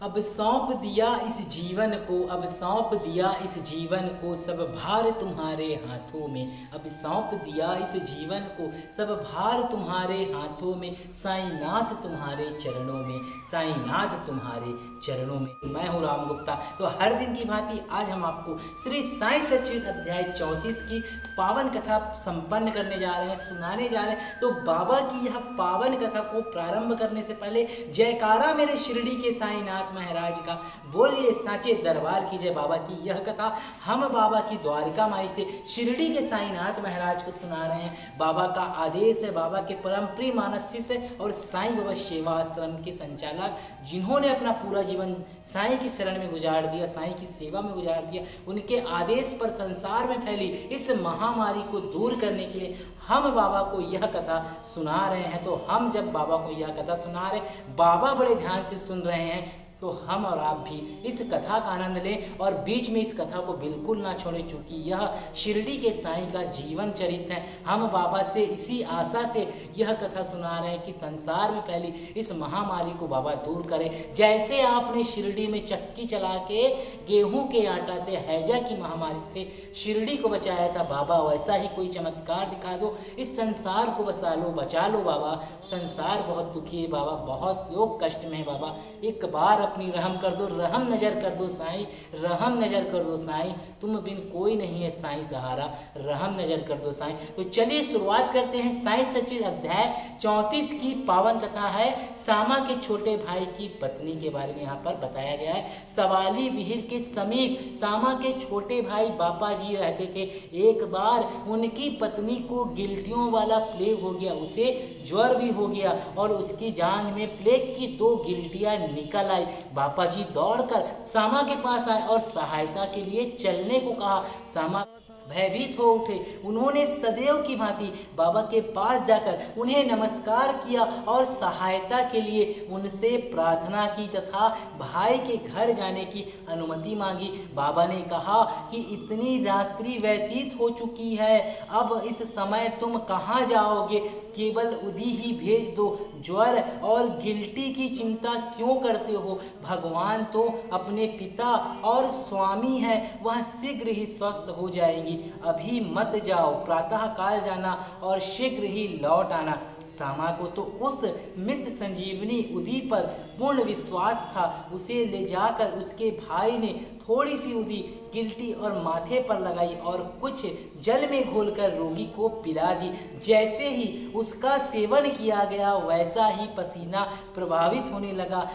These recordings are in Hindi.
अब सौंप दिया इस जीवन को, अब सौंप दिया इस जीवन को, सब भार तुम्हारे हाथों में। अब सौंप दिया इस जीवन को, सब भार तुम्हारे हाथों में। साईनाथ तुम्हारे चरणों में, साईनाथ तुम्हारे चरणों में। मैं हूँ राम गुप्ता। तो हर दिन की भांति आज हम आपको श्री साई सच्चिद अध्याय 34 की पावन कथा संपन्न करने जा रहे हैं, सुनाने जा रहे हैं। तो बाबा की यह पावन कथा को प्रारंभ करने से पहले जयकारा मेरे शिरडी के साईनाथ महाराज का बोलिए, साचे दरबार की जय। बाबा की यह कथा हम बाबा की द्वारिका माई से शिरडी के साईनाथ महाराज को सुना रहे हैं। बाबा का आदेश है, बाबा के परम प्रिय मानस शिष्य और साईं बाबा सेवा आश्रम के संचालक, जिन्होंने अपना पूरा जीवन साईं की शरण में गुजार दिया, साईं की सेवा में गुजार दिया, उनके आदेश पर संसार में फैली इस महामारी को दूर करने के लिए हम बाबा को यह कथा सुना रहे हैं। तो हम जब बाबा को यह कथा सुना रहे, बाबा बड़े ध्यान से सुन रहे हैं, तो हम और आप भी इस कथा का आनंद लें और बीच में इस कथा को बिल्कुल ना छोड़ें, क्योंकि यह शिरडी के साईं का जीवन चरित्र है। हम बाबा से इसी आशा से यह कथा सुना रहे हैं कि संसार में फैली इस महामारी को बाबा दूर करें। जैसे आपने शिरडी में चक्की चला के गेहूं के आटा से हैजा की महामारी से शिरडी को बचाया था बाबा, वैसा ही कोई चमत्कार दिखा दो, इस संसार को बचा लो, बचा लो बाबा। संसार बहुत दुखी है बाबा, बहुत लोग कष्ट में है बाबा। एक बार अपनी रहम कर दो, रहम नजर कर दो साईं, रहम नजर कर दो साईं, तुम बिन कोई नहीं है साईं सहारा, रहम नजर कर दो साईं। तो चलिए शुरुआत करते हैं। साई सच्चिद अध्याय 34 की पावन कथा है। सामा के छोटे भाई की पत्नी के बारे में यहाँ पर बताया गया है। सवाली बिहिर के समीप सामा के छोटे भाई बापा जी रहते थे। एक बार उनकी पत्नी को गिल्टियों वाला प्लेग हो गया, उसे ज्वर भी हो गया और उसकी जांघ में प्लेग की 2 गिल्टियां निकल आई। बापा जी दौड़कर सामा के पास आए और सहायता के लिए चलने को कहा। सामा भयभीत हो उठे। उन्होंने सदैव की भांति बाबा के पास जाकर उन्हें नमस्कार किया और सहायता के लिए उनसे प्रार्थना की तथा भाई के घर जाने की अनुमति मांगी। बाबा ने कहा कि इतनी रात्रि व्यतीत हो चुकी है, अब इस समय तुम कहाँ जाओगे? केवल उदी ही भेज दो। ज्वर और गिल्टी की चिंता क्यों करते हो? भगवान तो अपने पिता और स्वामी हैं, वह शीघ्र ही स्वस्थ हो जाएंगी। अभी मत जाओ, प्रातः काल जाना और शीघ्र ही लौट आना। सामा को तो उस मित संजीवनी उदी पर पूर्ण विश्वास था। उसे ले जाकर उसके भाई ने थोड़ी सी उदी गिल्टी और माथे पर लगाई और कुछ जल में घोलकर रोगी को पिला दी। जैसे ही उसका सेवन किया गया, वैसा ही पसीना प्रभावित होने लगा,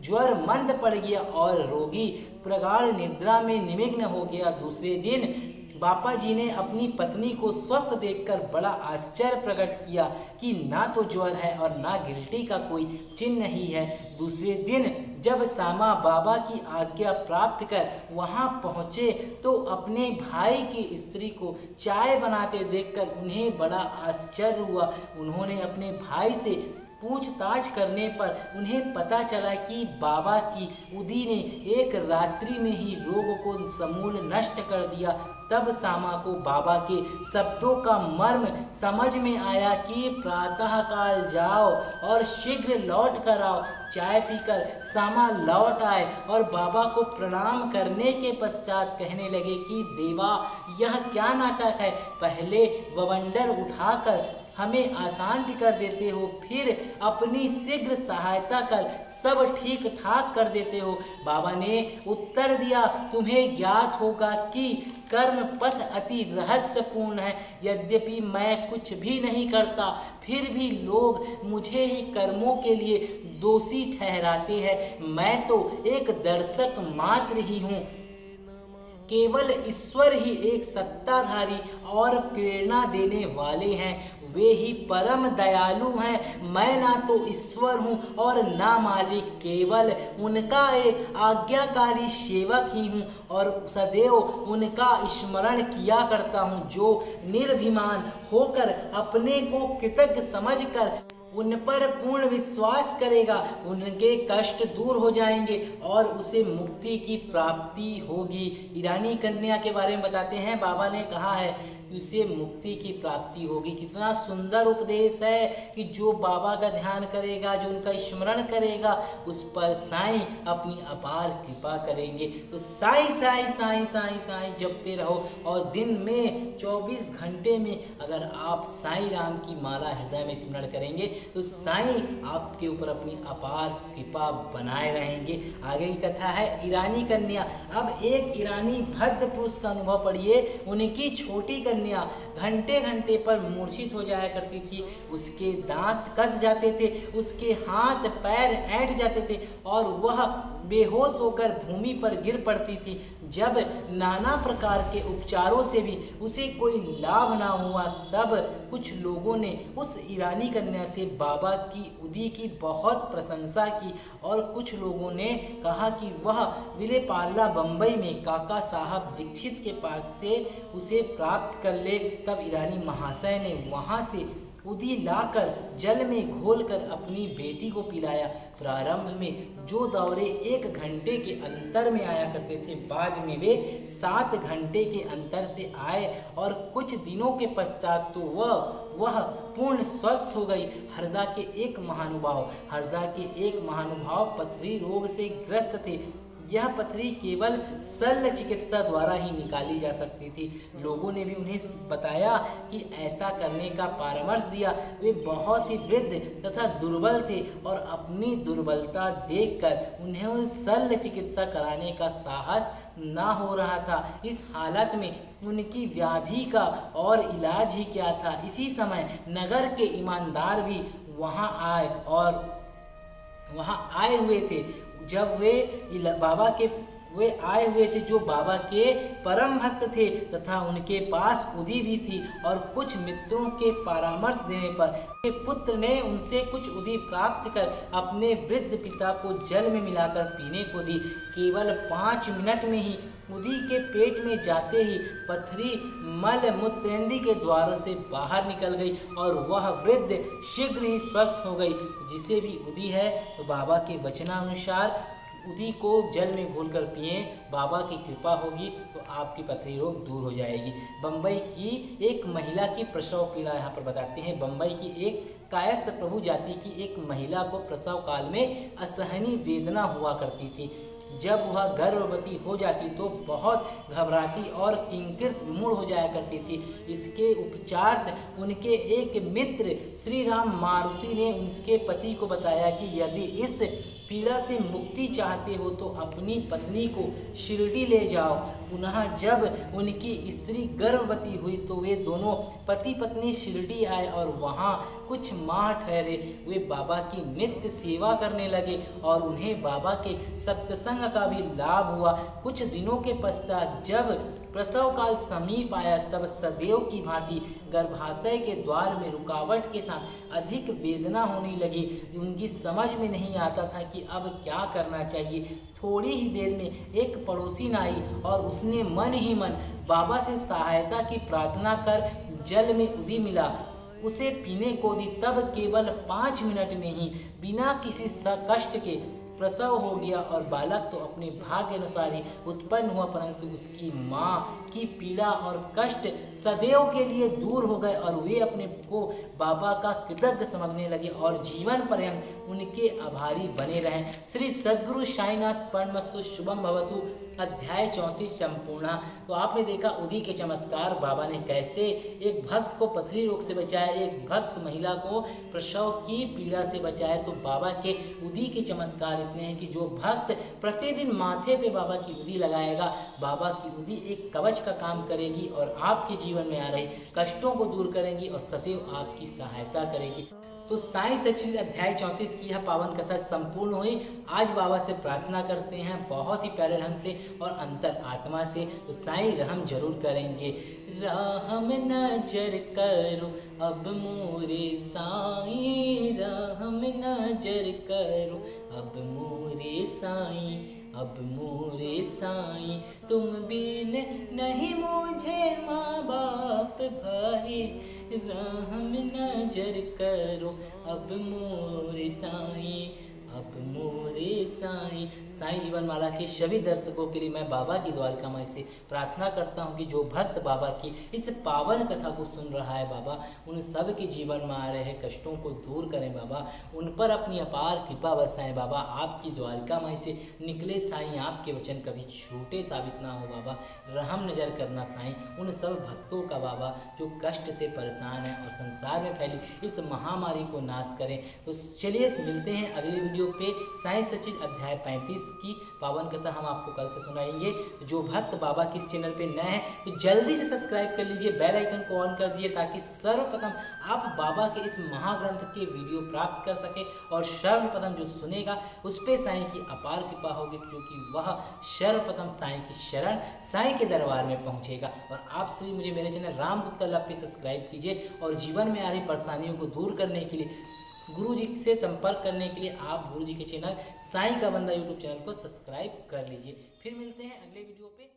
ज्वर मंद पड़ गया और रोगी प्रगाढ़ निद्रा में निमग्न हो गया। दूसरे दिन बापा जी ने अपनी पत्नी को स्वस्थ देखकर बड़ा आश्चर्य प्रकट किया कि ना तो ज्वर है और ना गिल्टी का कोई चिन्ह ही है। दूसरे दिन जब सामा बाबा की आज्ञा प्राप्त कर वहां पहुंचे तो अपने भाई की स्त्री को चाय बनाते देखकर उन्हें बड़ा आश्चर्य हुआ। उन्होंने अपने भाई से पूछताछ करने पर उन्हें पता चला कि बाबा की उदी ने एक रात्रि में ही रोग को समूल नष्ट कर दिया। तब सामा को बाबा के शब्दों का मर्म समझ में आया कि प्रातःकाल जाओ और शीघ्र लौट कर आओ। चाय पीकर सामा लौट आए और बाबा को प्रणाम करने के पश्चात कहने लगे कि देवा, यह क्या नाटक है? पहले बवंडर उठाकर हमें अशांत कर देते हो, फिर अपनी शीघ्र सहायता कर सब ठीक ठाक कर देते हो। बाबा ने उत्तर दिया, तुम्हें ज्ञात होगा कि कर्म पथ अति रहस्यपूर्ण है। यद्यपि मैं कुछ भी नहीं करता, फिर भी लोग मुझे ही कर्मों के लिए दोषी ठहराते हैं। मैं तो एक दर्शक मात्र ही हूँ। केवल ईश्वर ही एक सत्ताधारी और प्रेरणा देने वाले हैं, वे ही परम दयालु हैं। मैं ना तो ईश्वर हूँ और ना मालिक, केवल उनका एक आज्ञाकारी सेवक ही हूँ और सदैव उनका स्मरण किया करता हूँ। जो निर्भिमान होकर अपने को कृतज्ञ समझकर उन पर पूर्ण विश्वास करेगा, उनके कष्ट दूर हो जाएंगे और उसे मुक्ति की प्राप्ति होगी। ईरानी कन्या के बारे में बताते हैं। बाबा ने कहा है उसे मुक्ति की प्राप्ति होगी। कितना सुंदर उपदेश है कि जो बाबा का ध्यान करेगा, जो उनका स्मरण करेगा, उस पर साईं अपनी अपार कृपा करेंगे। तो साईं साईं साईं साईं साईं जपते रहो और दिन में 24 घंटे में अगर आप साईं राम की माला हृदय में स्मरण करेंगे तो साईं आपके ऊपर अपनी अपार कृपा बनाए रहेंगे। आगे की कथा है ईरानी कन्या। अब एक ईरानी भद्र पुरुष का अनुभव पढ़िए। उनकी छोटी कन्या घंटे घंटे पर मूर्छित हो जाया करती थी। उसके दांत कस जाते थे, उसके हाथ पैर ऐंठ जाते थे और वह बेहोश होकर भूमि पर गिर पड़ती थी। जब नाना प्रकार के उपचारों से भी उसे कोई लाभ ना हुआ, तब कुछ लोगों ने उस ईरानी कन्या से बाबा की उदी की बहुत प्रशंसा की और कुछ लोगों ने कहा कि वह विलेपार्ला बम्बई में काका साहब दीक्षित के पास से उसे प्राप्त कर ले। तब ईरानी महाशय ने वहाँ से उदी लाकर जल में घोलकर अपनी बेटी को पिलाया। प्रारंभ में जो दौरे 1 घंटे के अंतर में आया करते थे, बाद में वे 7 घंटे के अंतर से आए और कुछ दिनों के पश्चात तो वह पूर्ण स्वस्थ हो गई। हरदा के एक महानुभाव पथरी रोग से ग्रस्त थे। यह पथरी केवल शल्य चिकित्सा द्वारा ही निकाली जा सकती थी। लोगों ने भी उन्हें बताया कि ऐसा करने का परामर्श दिया। वे बहुत ही वृद्ध तथा दुर्बल थे और अपनी दुर्बलता देखकर उन्हें शल्य चिकित्सा कराने का साहस ना हो रहा था। इस हालत में उनकी व्याधि का और इलाज ही क्या था। इसी समय नगर के ईमानदार भी वहाँ आए हुए थे। जब वे आए हुए थे जो बाबा के परम भक्त थे तथा उनके पास उदी भी थी और कुछ मित्रों के परामर्श देने पर के पुत्र ने उनसे कुछ उदी प्राप्त कर अपने वृद्ध पिता को जल में मिलाकर पीने को दी। केवल 5 मिनट में ही उदी के पेट में जाते ही पथरी मल मूत्रेंदी के द्वार से बाहर निकल गई और वह वृद्ध शीघ्र ही स्वस्थ हो गई। जिसे भी उदी है तो बाबा के वचनानुसार उदी को जल में घोलकर पिए, बाबा की कृपा होगी तो आपकी पथरी रोग दूर हो जाएगी। बम्बई की एक महिला की प्रसव पीड़ा यहाँ पर बताते हैं। बम्बई की एक कायस्थ प्रभु जाति की एक महिला को प्रसव काल में असहनीय वेदना हुआ करती थी। जब वह गर्भवती हो जाती तो बहुत घबराती और किंकृत मूढ़ हो जाया करती थी। इसके उपचारार्थ उनके एक मित्र श्री राम मारुति ने उनके पति को बताया कि यदि इस पीड़ा से मुक्ति चाहते हो तो अपनी पत्नी को शिरडी ले जाओ। पुनः जब उनकी स्त्री गर्भवती हुई तो वे दोनों पति पत्नी शिरडी आए और वहाँ कुछ माह ठहरे। वे बाबा की नित्य सेवा करने लगे और उन्हें बाबा के सत्संग का भी लाभ हुआ। कुछ दिनों के पश्चात जब प्रसव काल समीप आया तब सदैव की भांति गर्भाशय के द्वार में रुकावट के साथ अधिक वेदना होने लगी। उनकी समझ में नहीं आता था कि अब क्या करना चाहिए। थोड़ी ही देर में एक पड़ोसी आई और उसने मन ही मन बाबा से सहायता की प्रार्थना कर जल में उदी मिला उसे पीने को दी। तब केवल 5 मिनट में ही बिना किसी कष्ट के प्रसव हो गया और बालक तो अपने भाग्य अनुसार ही उत्पन्न हुआ, परंतु उसकी माँ की पीड़ा और कष्ट सदैव के लिए दूर हो गए और वे अपने को बाबा का कृतज्ञ समझने लगे और जीवन पर्यंत उनके आभारी बने रहें। श्री सद्गुरु साईनाथ परमस्तु शुभम भवतु। अध्याय 34 संपूर्ण। तो आपने देखा उदी के चमत्कार, बाबा ने कैसे एक भक्त को पथरी रोग से बचाया, एक भक्त महिला को प्रसव की पीड़ा से बचाया। तो बाबा के उदी के चमत्कार इतने हैं कि जो भक्त प्रतिदिन माथे पे बाबा की उदी लगाएगा, बाबा की उदी एक कवच का काम करेगी और आपके जीवन में आ रहे कष्टों को दूर करेंगी और सदैव आपकी सहायता करेगी। तो साईं सच्चित अध्याय 34 की यह पावन कथा संपूर्ण हुई। आज बाबा से प्रार्थना करते हैं बहुत ही प्यारे ढंग से और अंतर आत्मा से। तो साईं रहम जरूर करेंगे। रहम नजर करो अब मोरे साईं, रहम नजर करो अब मोरे साईं, अब मोरे साईं तुम बिन नहीं मुझे माँ बाप भाई, रहम नजर करो अब मोरे साईं, अब मोरे साईं। साईं जीवन माला के सभी दर्शकों के लिए मैं बाबा की द्वारका माई से प्रार्थना करता हूँ कि जो भक्त बाबा की इस पावन कथा को सुन रहा है बाबा, उन सब के जीवन में आ रहे कष्टों को दूर करें बाबा, उन पर अपनी अपार कृपा बरसाएं बाबा। आपकी द्वारका माई से निकले साईं आपके वचन कभी झूठे साबित ना हो बाबा। रहम नजर करना साईं उन सब भक्तों का बाबा जो कष्ट से परेशान है और संसार में फैली इस महामारी को नाश करें। तो चलिए मिलते हैं अगले वीडियो पे। साईं सचिव अध्याय 35 की पावन कथा हम आपको कल से सुनाएंगे। जो भक्त बाबा के इस चैनल पे नए हैं तो जल्दी से सब्सक्राइब कर लीजिए, बेल आइकन को ऑन कर दीजिए ताकि सर्वप्रथम आप बाबा के इस महाग्रंथ के वीडियो प्राप्त कर सके और सर्वप्रथम जो सुनेगा उस पे साईं की अपार कृपा होगी, क्योंकि वह सर्वप्रथम साईं की शरण साईं के दरबार में पहुंचेगा। और आप सभी मुझे मेरे चैनल राम गुप्ता लव पे सब्सक्राइब कीजिए और जीवन में आ रही परेशानियों को दूर करने के लिए गुरु जी से संपर्क करने के लिए आप गुरु जी के चैनल साईं का बंदा यूट्यूब चैनल को सब्सक्राइब कर लीजिए। फिर मिलते हैं अगले वीडियो पे।